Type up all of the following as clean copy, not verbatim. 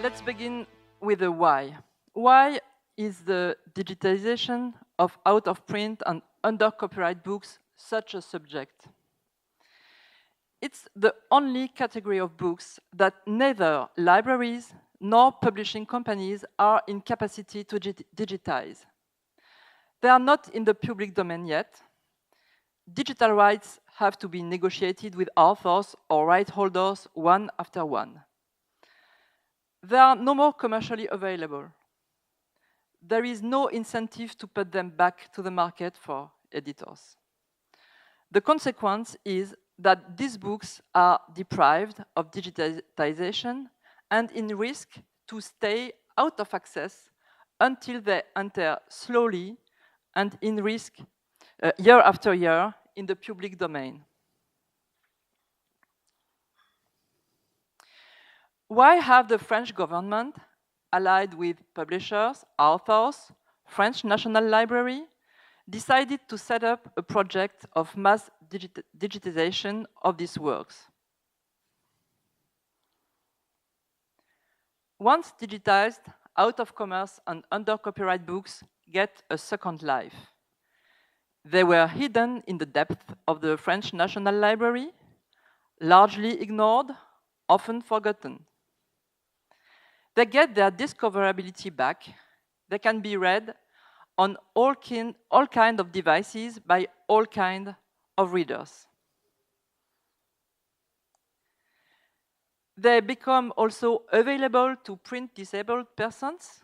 Let's begin with the why. Why is the digitization of out-of-print and under-copyright books such a subject? It's the only category of books that neither libraries nor publishing companies are in capacity to digitize. They are not in the public domain yet. Digital rights have to be negotiated with authors or right holders one after one. They are no more commercially available. There is no incentive to put them back to the market for editors. The consequence is that these books are deprived of digitization and in risk to stay out of access until they enter slowly and in risk year after year in the public domain. Why have the French government, allied with publishers, authors, French National Library, decided to set up a project of mass digitization of these works? Once digitized, out-of-commerce and under-copyright books get a second life. They were hidden in the depth of the French National Library, largely ignored, often forgotten. They get their discoverability back. They can be read on all kind of devices by all kind of readers. They become also available to print-disabled persons.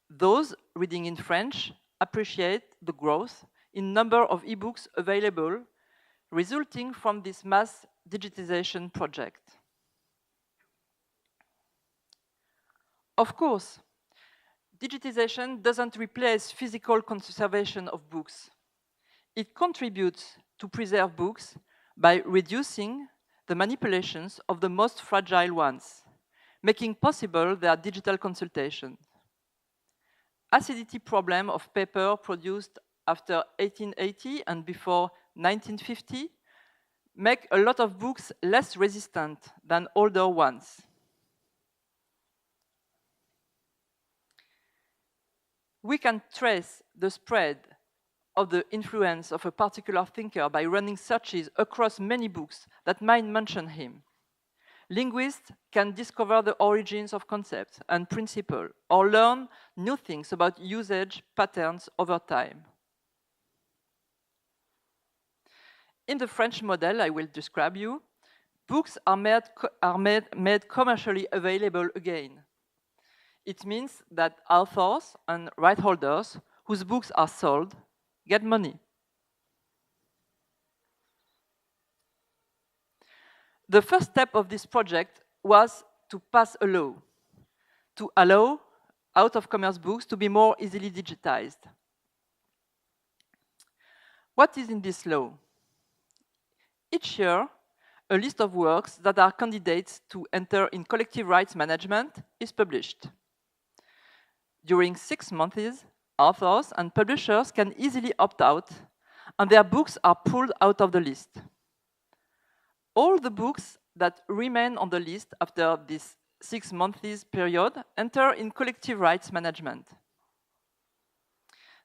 Those reading in French appreciate the growth in number of e-books available resulting from this mass digitization project. Of course, digitization doesn't replace physical conservation of books. It contributes to preserve books by reducing the manipulations of the most fragile ones, making possible their digital consultation. Acidity problem of paper produced after 1880 and before 1950 make a lot of books less resistant than older ones. We can trace the spread of the influence of a particular thinker by running searches across many books that might mention him. Linguists can discover the origins of concepts and principles or learn new things about usage patterns over time. In the French model I will describe you, books are made commercially available again. It means that authors and right holders whose books are sold get money. The first step of this project was to pass a law to allow out-of-commerce books to be more easily digitized. What is in this law? Each year, a list of works that are candidates to enter in collective rights management is published. During 6 months, authors and publishers can easily opt out, and their books are pulled out of the list. All the books that remain on the list after this 6 months period enter in collective rights management.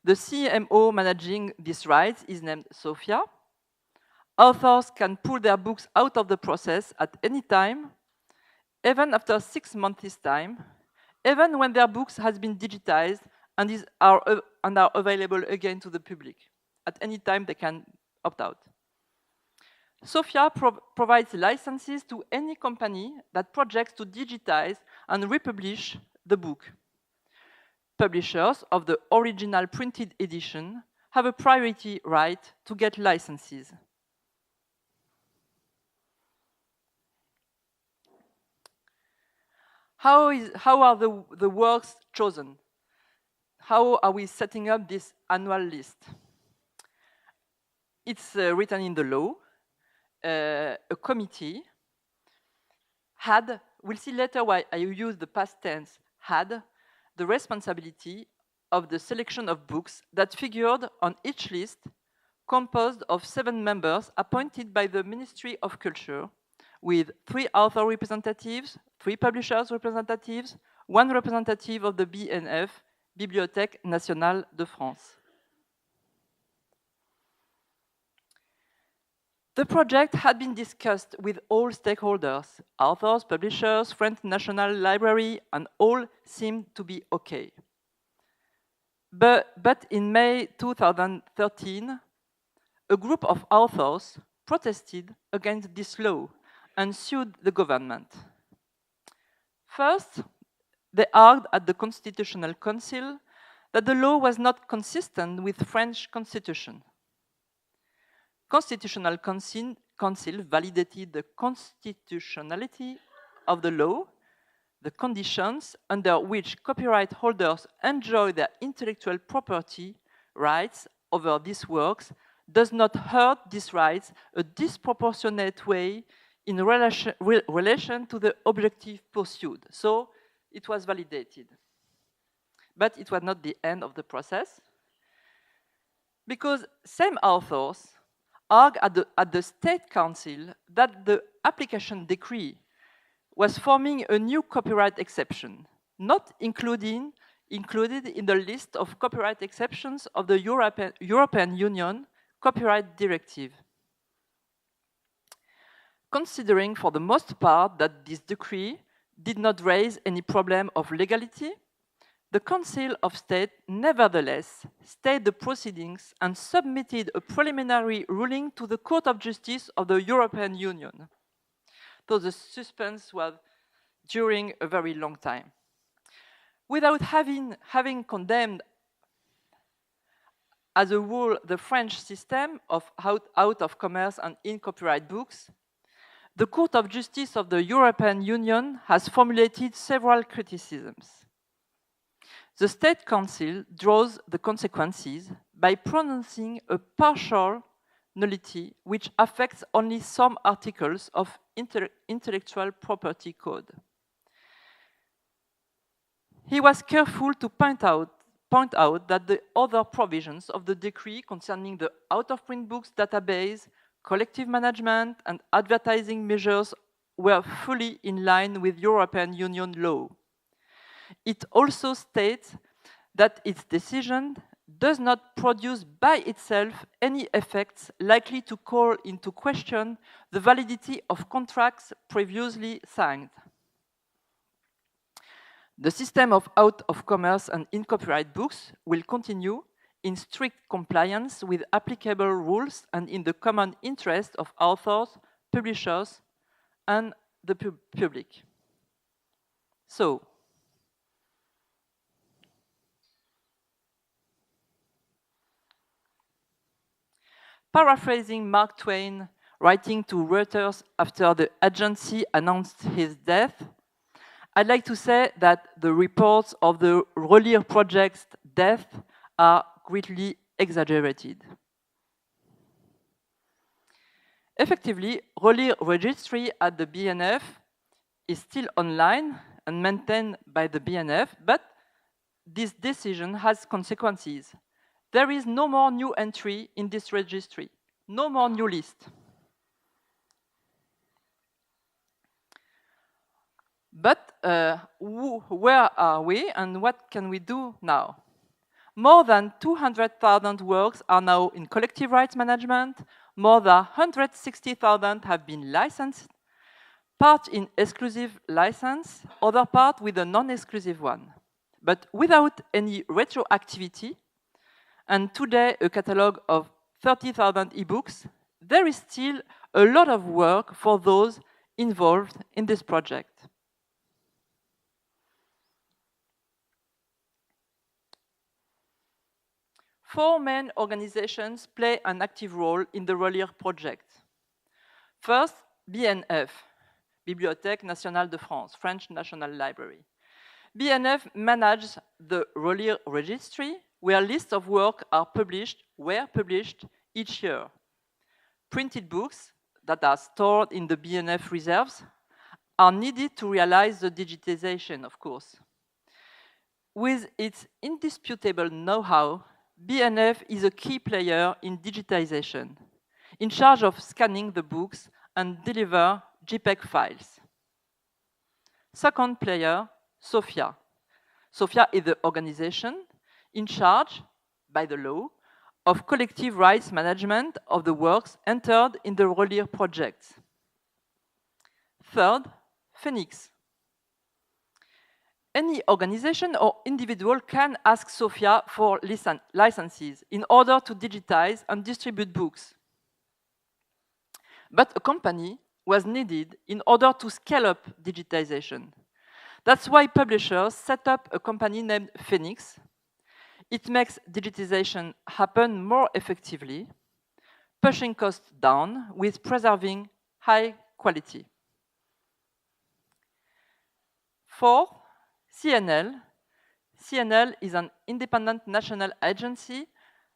The CMO managing these rights is named Sophia. Authors can pull their books out of the process at any time, even after 6 months' time, even when their books has been digitized and are available again to the public. At any time, they can opt out. Sophia provides licenses to any company that projects to digitize and republish the book. Publishers of the original printed edition have a priority right to get licenses. How are the works chosen? How are we setting up this annual list? It's written in the law. A committee had, we'll see later why I use the past tense, had the responsibility of the selection of books that figured on each list, composed of 7 members appointed by the Ministry of Culture, with 3 author representatives, 3 publishers' representatives, 1 representative of the BNF, Bibliothèque Nationale de France. The project had been discussed with all stakeholders, authors, publishers, French National Library, and all seemed to be okay. But in May 2013, a group of authors protested against this law and sued the government. First, they argued at the Constitutional Council that the law was not consistent with French constitution. Constitutional Council validated the constitutionality of the law, the conditions under which copyright holders enjoy their intellectual property rights over these works does not hurt these rights a disproportionate way in relation to the objective pursued. So it was validated. But it was not the end of the process, because same authors argued at the State Council that the application decree was forming a new copyright exception, not included in the list of copyright exceptions of the European Union Copyright Directive. Considering for the most part that this decree did not raise any problem of legality, the Council of State nevertheless stayed the proceedings and submitted a preliminary ruling to the Court of Justice of the European Union. So the suspense was during a very long time. Without having condemned as a rule the French system of out of commerce and in copyright books, the Court of Justice of the European Union has formulated several criticisms. The State Council draws the consequences by pronouncing a partial nullity which affects only some articles of intellectual property code. He was careful to point out that the other provisions of the decree concerning the out-of-print books database, collective management, and advertising measures were fully in line with European Union law. It also states that its decision does not produce by itself any effects likely to call into question the validity of contracts previously signed. The system of out-of-commerce and in-copyright books will continue in strict compliance with applicable rules and in the common interest of authors, publishers, and the public. So, paraphrasing Mark Twain, writing to Reuters after the agency announced his death, I'd like to say that the reports of the Relire project's death are greatly exaggerated. Effectively, Relire Registry at the BNF is still online and maintained by the BNF, but this decision has consequences. There is no more new entry in this registry, no more new list. But where are we and what can we do now? More than 200,000 works are now in collective rights management, more than 160,000 have been licensed, part in exclusive license, other part with a non-exclusive one, but without any retroactivity, and today a catalog of 30,000 ebooks, there is still a lot of work for those involved in this project. Four main organizations play an active role in the Relire project. First, BNF, Bibliothèque Nationale de France, French National Library. BNF manages the Relire Registry, where lists of work were published each year. Printed books that are stored in the BNF reserves are needed to realize the digitization, of course. With its indisputable know-how, BNF is a key player in digitization, in charge of scanning the books and deliver JPEG files. Second player, SOFIA. SOFIA is the organization in charge, by the law, of collective rights management of the works entered in the earlier projects. Third, FeniXX. Any organization or individual can ask SOFIA for licenses in order to digitize and distribute books. But a company was needed in order to scale up digitization. That's why publishers set up a company named FeniXX. It makes digitization happen more effectively, pushing costs down with preserving high quality. Fourth, CNL. CNL is an independent national agency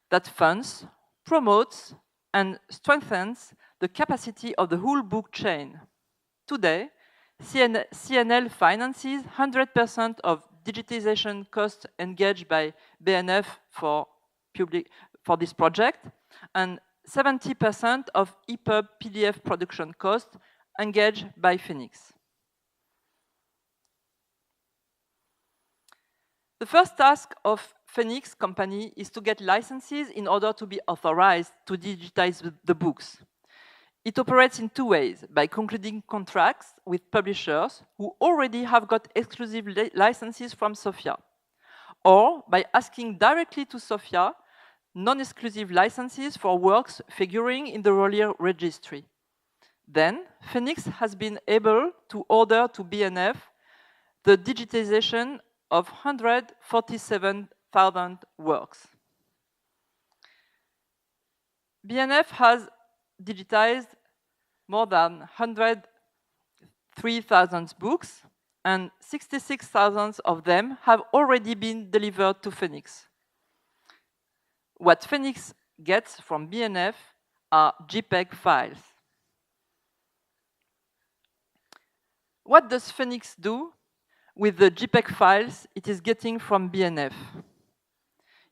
that funds, promotes, and strengthens the capacity of the whole book chain. Today, CNL finances 100% of digitization costs engaged by BNF for this project, and 70% of EPUB PDF production costs engaged by FeniXX. The first task of FeniXX company is to get licenses in order to be authorized to digitize the books. It operates in two ways: by concluding contracts with publishers who already have got exclusive licenses from SOFIA, or by asking directly to SOFIA non-exclusive licenses for works figuring in the earlier registry. Then, FeniXX has been able to order to BNF the digitization of 147,000 works. BNF has digitized more than 103,000 books, and 66,000 of them have already been delivered to FeniXX. What FeniXX gets from BNF are JPEG files. What does FeniXX do with the JPEG files it is getting from BNF?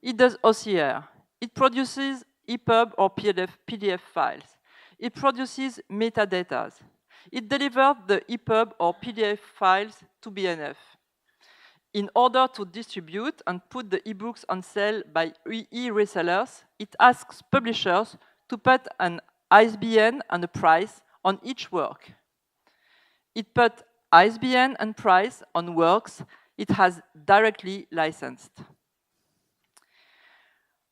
It does OCR. It produces EPUB or PDF files. It produces metadata. It delivers the EPUB or PDF files to BNF. In order to distribute and put the ebooks on sale by e-resellers, it asks publishers to put an ISBN and a price on each work. It put ISBN and price on works it has directly licensed.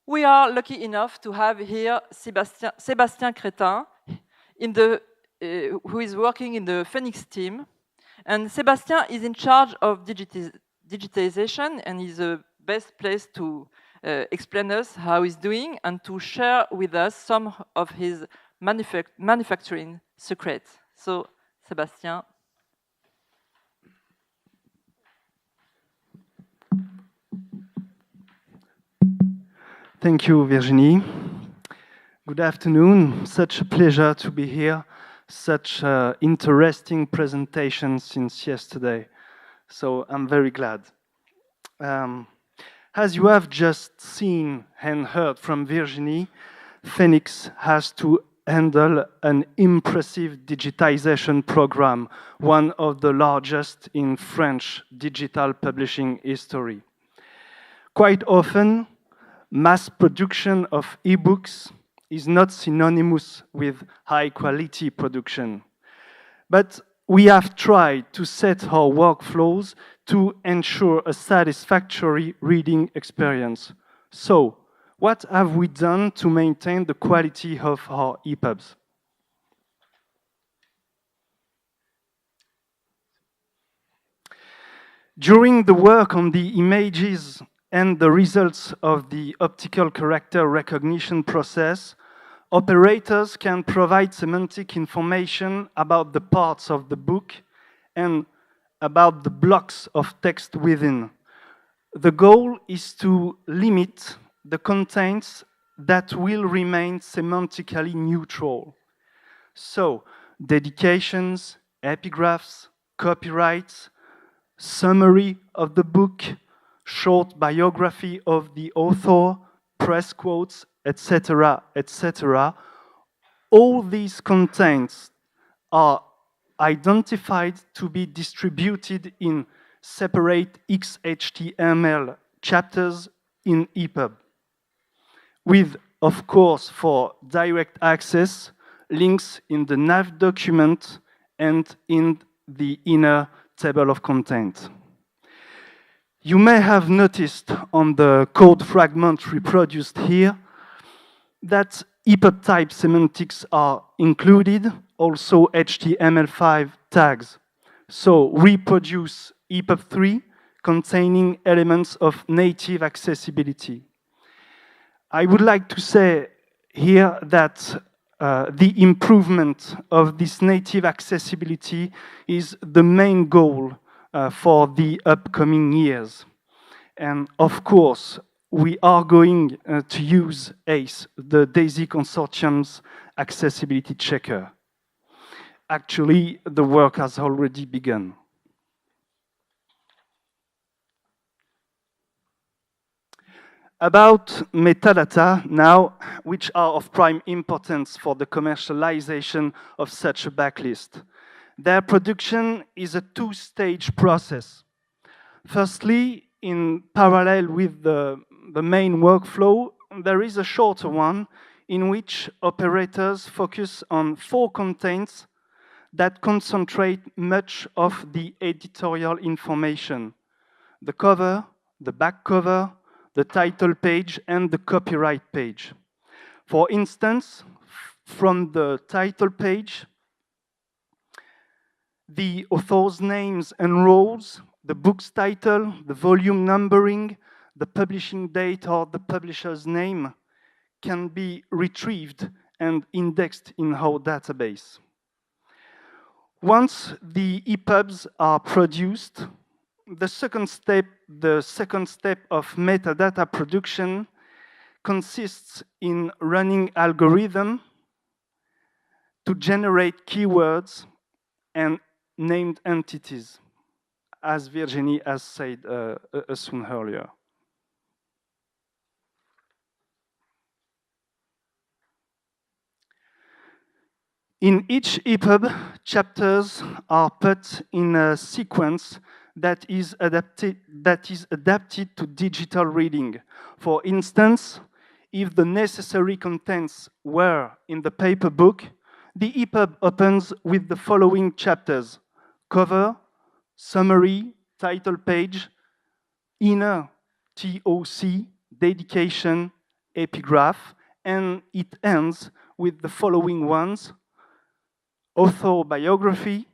We are lucky enough to have here Sebastien Cretin, who is working in the FeniXX team. And Sebastien is in charge of digitization and is the best place to explain us how he's doing and to share with us some of his manufacturing secrets. So, Sebastien. Thank you, Virginie. Good afternoon. Such a pleasure to be here. Such interesting presentation since yesterday. So I'm very glad. As you have just seen and heard from Virginie, FeniXX has to handle an impressive digitization program, one of the largest in French digital publishing history. Quite often, mass production of ebooks is not synonymous with high-quality production. But we have tried to set our workflows to ensure a satisfactory reading experience. So, what have we done to maintain the quality of our EPUBs? During the work on the images and the results of the optical character recognition process, operators can provide semantic information about the parts of the book and about the blocks of text within. The goal is to limit the contents that will remain semantically neutral. So, dedications, epigraphs, copyrights, summary of the book, short biography of the author, press quotes, etc., etc. All these contents are identified to be distributed in separate XHTML chapters in EPUB, with, of course, for direct access, links in the nav document and in the inner table of content. You may have noticed on the code fragment reproduced here that EPUB type semantics are included, also HTML5 tags. So reproduce EPUB 3 containing elements of native accessibility. I would like to say here that the improvement of this native accessibility is the main goal for the upcoming years. And of course, we are going to use ACE, the DAISY Consortium's accessibility checker. Actually, the work has already begun. About metadata now, which are of prime importance for the commercialization of such a backlist. Their production is a two-stage process. Firstly, in parallel with the main workflow, there is a shorter one in which operators focus on 4 contents that concentrate much of the editorial information: the cover, the back cover, the title page, and the copyright page. For instance, from the title page, the author's names and roles, the book's title, the volume numbering, the publishing date or the publisher's name can be retrieved and indexed in our database. Once the EPUBs are produced, the second step of metadata production consists in running algorithm to generate keywords and named entities, as Virginie has said soon earlier. In each EPUB, chapters are put in a sequence that is adapted to digital reading. For instance, if the necessary contents were in the paper book, the EPUB opens with the following chapters: cover, summary, title page, inner TOC, dedication, epigraph, and it ends with the following ones: author biography,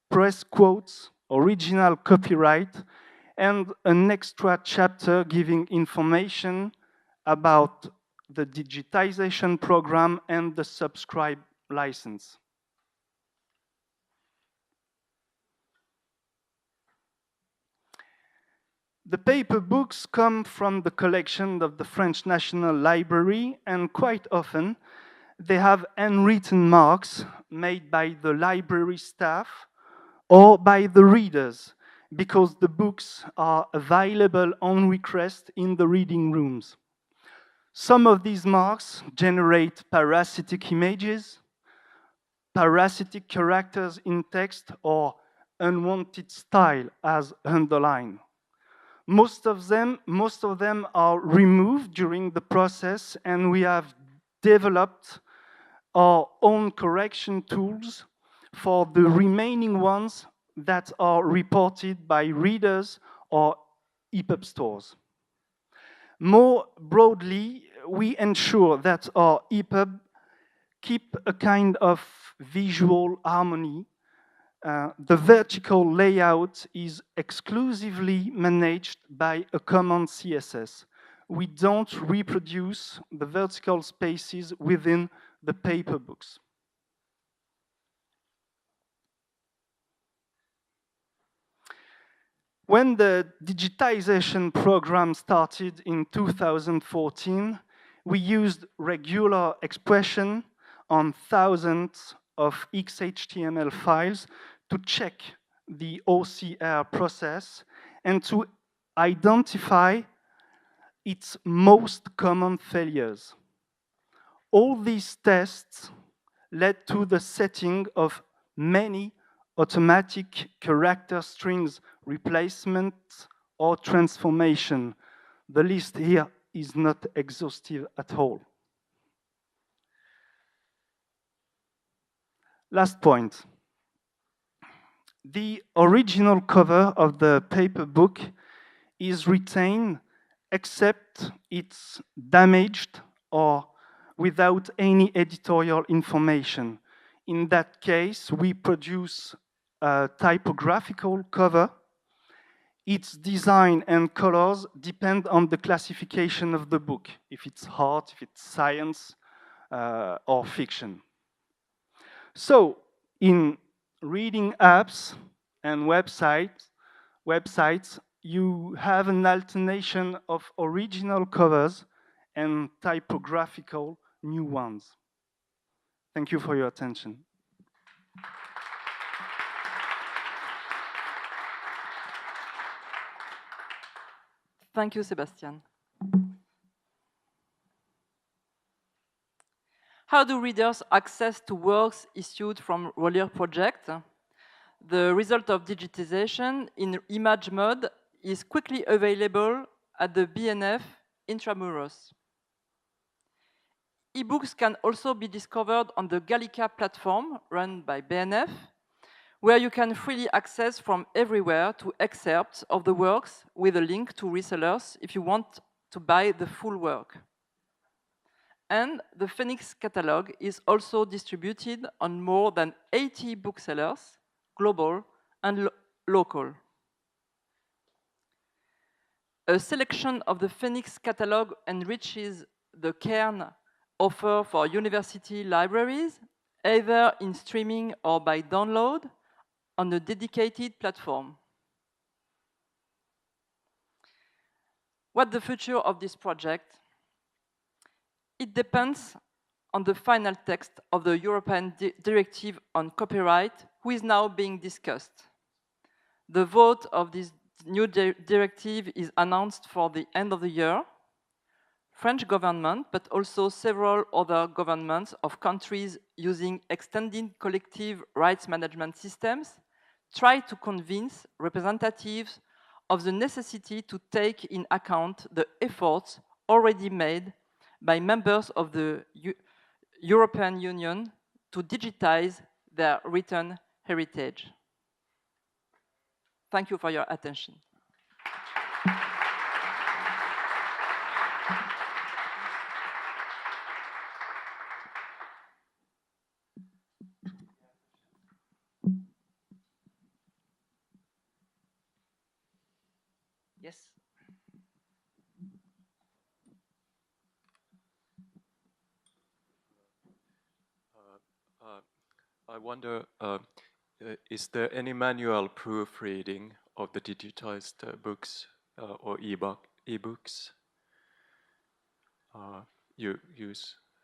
press quotes, original copyright, and an extra chapter giving information about the digitization program and the subscribe license. The paper books come from the collection of the French National Library, and quite often they have unwritten marks made by the library staff or by the readers, because the books are available on request in the reading rooms. Some of these marks generate parasitic images, parasitic characters in text, or unwanted style as underline. Most of them are removed during the process, and we have developed our own correction tools for the remaining ones that are reported by readers or EPUB stores. More broadly, we ensure that our EPUB keep a kind of visual harmony. The vertical layout is exclusively managed by a common CSS. We don't reproduce the vertical spaces within the paper books. When the digitization program started in 2014, we used regular expression on thousands of XHTML files to check the OCR process and to identify its most common failures. All these tests led to the setting of many automatic character strings replacement or transformation. The list here is not exhaustive at all. Last point. The original cover of the paper book is retained except it's damaged or without any editorial information. In that case, we produce a typographical cover. Its design and colors depend on the classification of the book, if it's art, if it's science, or fiction. So, in reading apps and websites, you have an alternation of original covers and typographical new ones. Thank you for your attention. Thank you, Sebastien. How do readers access to works issued from Roller Project? The result of digitization in image mode is quickly available at the BNF Intramuros. E-books can also be discovered on the Gallica platform run by BNF, where you can freely access from everywhere to excerpts of the works with a link to resellers if you want to buy the full work. And the FeniXX catalog is also distributed on more than 80 booksellers, global and local. A selection of the FeniXX catalog enriches the Cairn offer for university libraries, either in streaming or by download, on a dedicated platform. What's the future of this project? It depends on the final text of the European Directive on Copyright, which is now being discussed. The vote of this new directive is announced for the end of the year. French government, but also several other governments of countries using extended collective rights management systems, try to convince representatives of the necessity to take in account the efforts already made by members of the European Union to digitize their written heritage. Thank you for your attention. Yes. I wonder, is there any manual proofreading of the digitized books or e-books? You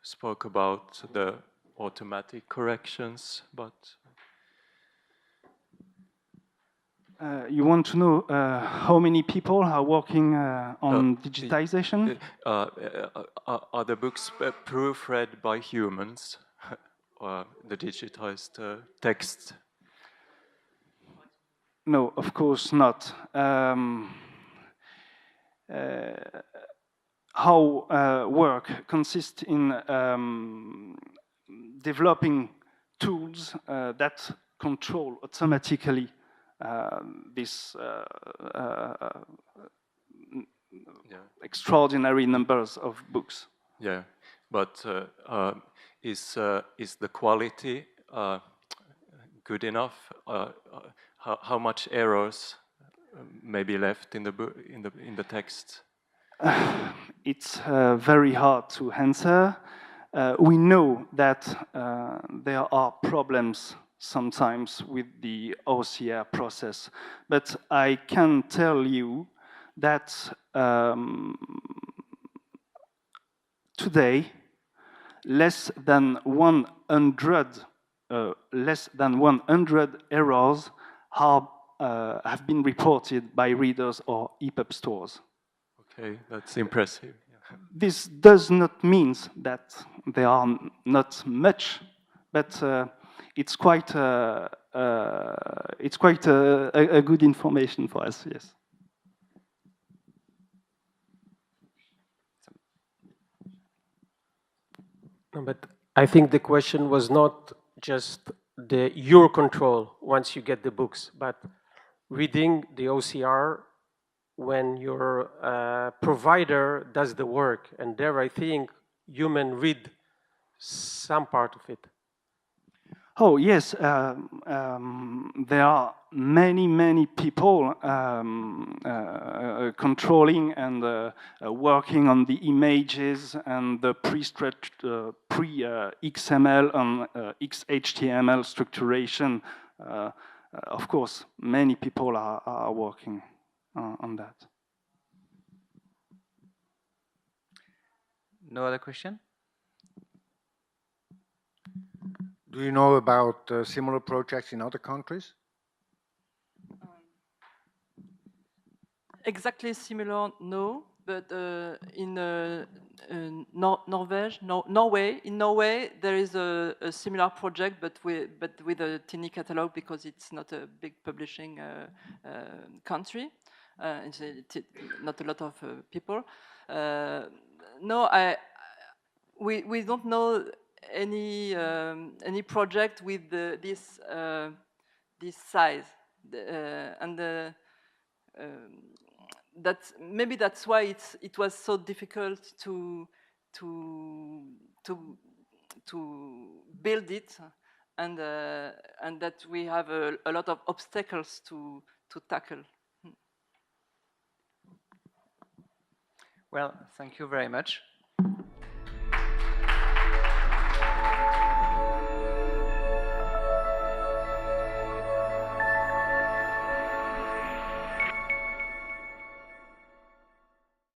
spoke about the automatic corrections, but... You want to know how many people are working on digitization? Are the books proofread by humans, or the digitized text? No, of course not. How work consists in developing tools that control automatically this extraordinary numbers of books. Yeah, but is the quality good enough? How much errors may be left in the text? It's very hard to answer. We know that there are problems sometimes with the OCR process, but I can tell you that today less than 100 errors have been reported by readers or EPUB stores. Okay, that's impressive. This does not mean that there are not much, but it's quite a good information for us. Yes. No, but I think the question was not just your control once you get the books, but reading the OCR when your provider does the work. And there I think human read some part of it. Oh yes, there are many people controlling and working on the images and the pre-XML and XHTML structuration. Of course, many people are working on that. No other question? Do you know about similar projects in other countries? Exactly similar, no. But in Norway, there is a similar project, but with a tiny catalog because it's not a big publishing country. It's not a lot of people. No, we don't know any project with this size, maybe that's why it was so difficult to build it, and that we have a lot of obstacles to tackle. Well, thank you very much.